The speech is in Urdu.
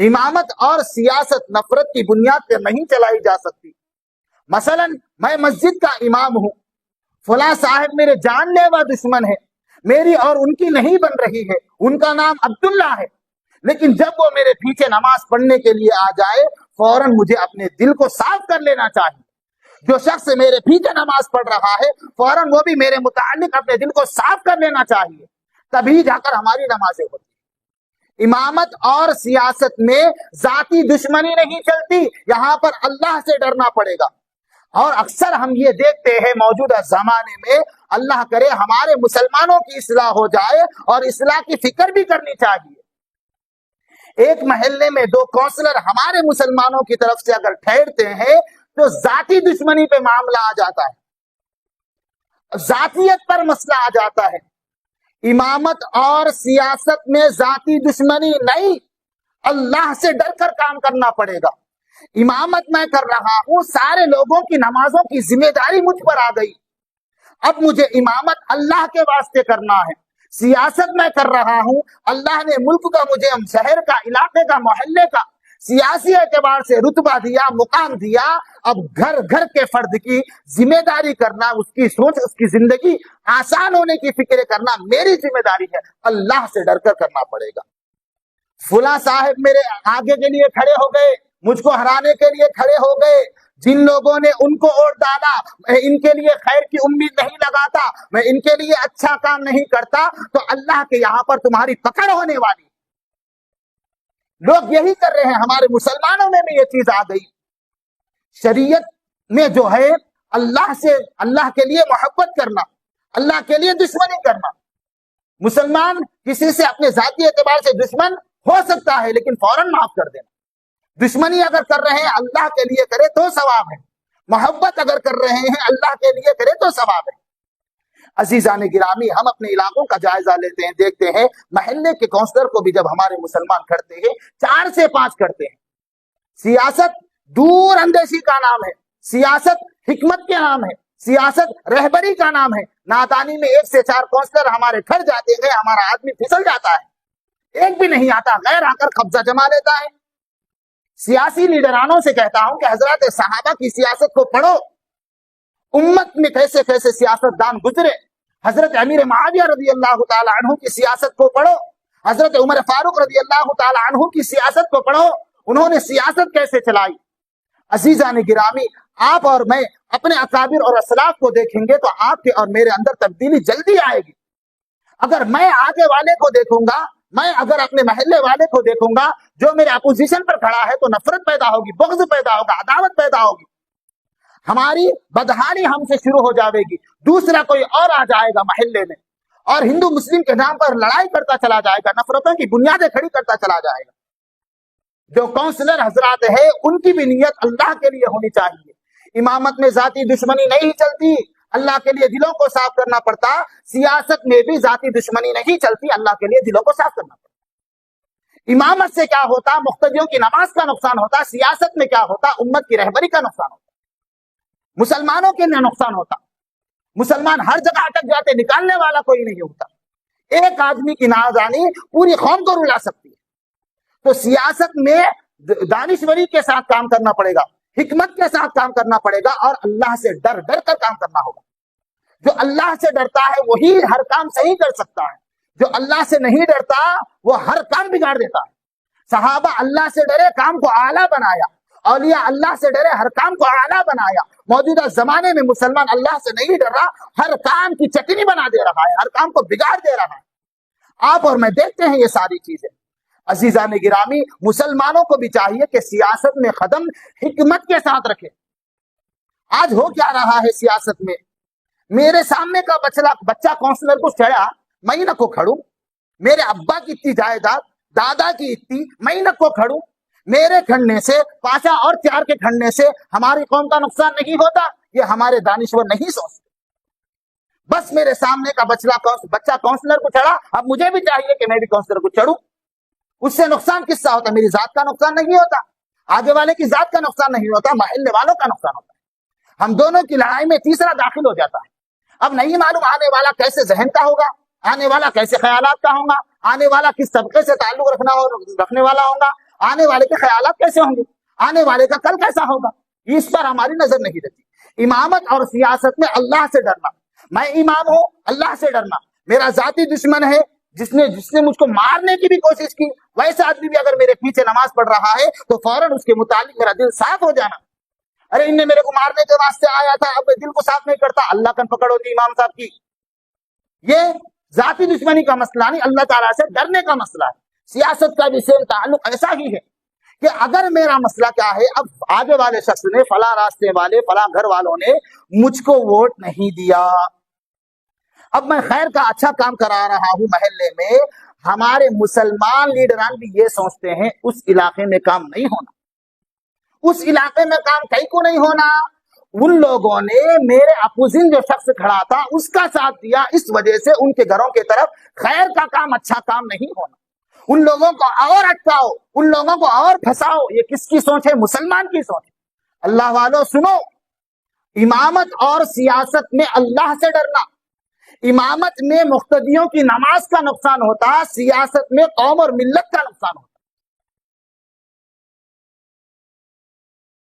امامت اور سیاست نفرت کی بنیاد پر نہیں چلائی جا سکتی۔ مثلا میں مسجد کا امام ہوں، فلاں صاحب میرے جان لیوا دشمن ہے، میری اور ان کی نہیں بن رہی ہے، ان کا نام عبداللہ ہے، لیکن جب وہ میرے پیچھے نماز پڑھنے کے لیے آ جائے فوراً مجھے اپنے دل کو صاف کر لینا چاہیے۔ جو شخص میرے پیچھے نماز پڑھ رہا ہے فوراً وہ بھی میرے متعلق اپنے دل کو صاف کر لینا چاہیے، تبھی جا کر ہماری نمازیں ہوتی۔ امامت اور سیاست میں ذاتی دشمنی نہیں چلتی، یہاں پر اللہ سے ڈرنا پڑے گا۔ اور اکثر ہم یہ دیکھتے ہیں موجودہ زمانے میں، اللہ کرے ہمارے مسلمانوں کی اصلاح ہو جائے اور اصلاح کی فکر بھی کرنی چاہیے۔ ایک محلے میں دو کونسلر ہمارے مسلمانوں کی طرف سے اگر ٹھہرتے ہیں تو ذاتی دشمنی پہ معاملہ آ جاتا ہے، ذاتیت پر مسئلہ آ جاتا ہے۔ امامت اور سیاست میں ذاتی دشمنی نہیں، اللہ سے ڈر کر کام کرنا پڑے گا۔ امامت میں کر رہا ہوں، سارے لوگوں کی نمازوں کی ذمہ داری مجھ پر آ گئی، اب مجھے امامت اللہ کے واسطے کرنا ہے۔ سیاست میں کر رہا ہوں، اللہ نے ملک کا مجھے شہر کا، علاقے کا، محلے کا سیاسی اعتبار سے رتبہ دیا، مقام دیا، اب گھر گھر کے فرد کی ذمہ داری کرنا، اس کی سوچ، اس کی زندگی آسان ہونے کی فکر کرنا میری ذمہ داری ہے، اللہ سے ڈر کر کرنا پڑے گا۔ فلاں صاحب میرے آگے کے لیے کھڑے ہو گئے، مجھ کو ہرانے کے لیے کھڑے ہو گئے، جن لوگوں نے ان کو ووٹ ڈالا میں ان کے لیے خیر کی امید نہیں لگاتا، میں ان کے لیے اچھا کام نہیں کرتا، تو اللہ کے یہاں پر تمہاری پکڑ ہونے والی۔ لوگ یہی کر رہے ہیں، ہمارے مسلمانوں میں بھی یہ چیز آ گئی۔ شریعت میں جو ہے اللہ سے، اللہ کے لیے محبت کرنا، اللہ کے لیے دشمنی کرنا۔ مسلمان کسی سے اپنے ذاتی اعتبار سے دشمن ہو سکتا ہے لیکن فوراً معاف کر دینا۔ دشمنی اگر کر رہے ہیں اللہ کے لیے کرے تو ثواب ہے، محبت اگر کر رہے ہیں اللہ کے لیے کرے تو ثواب ہے۔ عزیزان گرامی، ہم اپنے علاقوں کا جائزہ لیتے ہیں، دیکھتے ہیں محلے کے کونسلر کو بھی جب ہمارے مسلمان کرتے ہیں 4 سے 5 کرتے ہیں۔ سیاست دور اندیشی کا نام ہے، سیاست حکمت کے نام ہے، سیاست رہبری کا نام ہے۔ نادانی میں 1 سے 4 کونسلر ہمارے گھر جاتے ہیں، ہمارا آدمی پھسل جاتا ہے، ایک بھی نہیں آتا، غیر آ کر قبضہ جما لیتا ہے۔ سیاسی لیڈرانوں سے کہتا ہوں کہ حضرات صحابہ کی سیاست کو پڑھو، امت میں کیسے کیسے سیاست دان گزرے۔ حضرت امیر معاویہ رضی اللہ تعالی عنہ کی سیاست کو پڑھو، حضرت عمر فاروق رضی اللہ تعالی عنہ کی سیاست کو پڑھو، انہوں نے سیاست کیسے چلائی۔ عزیزان گرامی، آپ اور میں اپنے اکابر اور اسلاف کو دیکھیں گے تو آپ کے اور میرے اندر تبدیلی جلدی آئے گی۔ اگر میں آگے والے کو دیکھوں گا، میں اگر اپنے محلے والے کو دیکھوں گا جو میرے اپوزیشن پر کھڑا ہے، تو نفرت پیدا ہوگی، بغض پیدا ہوگا، عداوت پیدا ہوگی، ہماری بدحالی ہم سے شروع ہو جائے گی۔ دوسرا کوئی اور آ جائے گا محلے میں اور ہندو مسلم کے نام پر لڑائی کرتا چلا جائے گا، نفرتوں کی بنیادیں کھڑی کرتا چلا جائے گا۔ جو کونسلر حضرات ہیں ان کی بھی نیت اللہ کے لیے ہونی چاہیے۔ امامت میں ذاتی دشمنی نہیں چلتی، اللہ کے لیے دلوں کو صاف کرنا پڑتا۔ سیاست میں بھی ذاتی دشمنی نہیں چلتی، اللہ کے لیے دلوں کو صاف کرنا پڑتا۔ امامت سے کیا ہوتا؟ مقتدیوں کی نماز کا نقصان ہوتا۔ سیاست میں کیا ہوتا؟ امت کی رہبری کا نقصان ہوتا، مسلمانوں کے لیے نقصان ہوتا۔ مسلمان ہر جگہ اٹک جاتے، نکالنے والا کوئی نہیں ہوتا۔ ایک آدمی کی نادانی پوری قوم کو رلا سکتی ہے۔ تو سیاست میں دانشوری کے ساتھ کام کرنا پڑے گا، حکمت کے ساتھ کام کرنا پڑے گا، اور اللہ سے ڈر ڈر کر کام کرنا ہوگا۔ جو اللہ سے ڈرتا ہے وہی ہر کام صحیح کر سکتا ہے، جو اللہ سے نہیں ڈرتا وہ ہر کام بگاڑ دیتا ہے۔ صحابہ اللہ سے ڈرے، کام کو اعلیٰ بنایا، اولیاء اللہ سے ڈرے، ہر کام کو اعلیٰ بنایا۔ موجودہ زمانے میں مسلمان اللہ سے نہیں ڈر رہا، ہر کام کی چٹنی بنا دے رہا ہے، ہر کام کو بگاڑ دے رہا ہے۔ آپ اور میں دیکھتے ہیں یہ ساری چیزیں۔ عزیزان گرامی، مسلمانوں کو بھی چاہیے کہ سیاست میں قدم حکمت کے ساتھ رکھے۔ آج ہو کیا رہا ہے سیاست میں؟ میرے سامنے کا بچہ کونسلر کو چڑھا، میں نہ کو کھڑوں، میرے ابا کی اتنی جائیداد، دادا کی اتنی، میں نہ کو کھڑوں، میرے کھڑنے سے، پاشا اور 4 کے کھڑنے سے ہماری قوم کا نقصان نہیں ہوتا، یہ ہمارے دانشور نہیں سوچتے۔ بس میرے سامنے کا بچہ کونسلر کو چڑھا، اب مجھے بھی چاہیے کہ میں بھی کونسلر کو چڑھوں۔ اس سے نقصان کس کا ہوتا ہے؟ میری ذات کا نقصان نہیں ہوتا، آگے والے کی ذات کا نقصان نہیں ہوتا، محلے والوں کا نقصان ہوتا ہے۔ ہم دونوں کی لڑائی میں تیسرا داخل ہو جاتا ہے۔ اب نہیں معلوم آنے والا کیسے ذہن کا ہوگا، آنے والا کیسے خیالات کا ہوگا، آنے والا کس طبقے سے تعلق رکھنے والا ہوگا، آنے والے کے خیالات کیسے ہوں گے، آنے والے کا کل کیسا ہوگا، اس پر ہماری نظر نہیں رہتی۔ امامت اور سیاست میں اللہ سے ڈرنا، میں امام ہوں اللہ سے ڈرنا، میرا ذاتی دشمن ہے جس نے مجھ کو مارنے کی بھی کوشش کی، ویسا آدمی بھی اگر میرے پیچھے نماز پڑھ رہا ہے تو فوراً اس کے متعلق میرا دل صاف ہو جانا، ارے ان نے میرے کو مارنے کے واسطے آیا تھا، اب میں دل کو صاف نہیں کرتا، اللہ کن پکڑ ہوتی امام صاحب کی۔ یہ ذاتی دشمنی کا مسئلہ نہیں، اللہ تعالیٰ سے ڈرنے کا مسئلہ ہے۔ سیاست کا بھی سیم تعلق ایسا ہی ہے کہ اگر میرا مسئلہ کیا ہے، اب آگے والے شخص نے، فلاں راستے والے، فلاں گھر والوں نے مجھ کو ووٹ نہیں دیا، اب میں خیر کا اچھا کام کرا رہا ہوں محلے میں، ہمارے مسلمان لیڈران بھی یہ سوچتے ہیں اس علاقے میں کام نہیں ہونا، اس علاقے میں کام کئی کو نہیں ہونا، ان لوگوں نے میرے اپوزنگ جو شخص کھڑا تھا اس کا ساتھ دیا، اس وجہ سے ان کے گھروں کی طرف خیر کا کام، اچھا کام نہیں ہونا، ان لوگوں کو اور اٹکاؤ، ان لوگوں کو اور پھنساؤ، یہ کس کی سوچ ہے؟ مسلمان کی سوچ ہے۔ اللہ والوں سنو، امامت اور سیاست میں اللہ سے ڈرنا، امامت میں مقتدیوں کی نماز کا نقصان ہوتا، سیاست میں قوم اور ملت کا نقصان ہوتا۔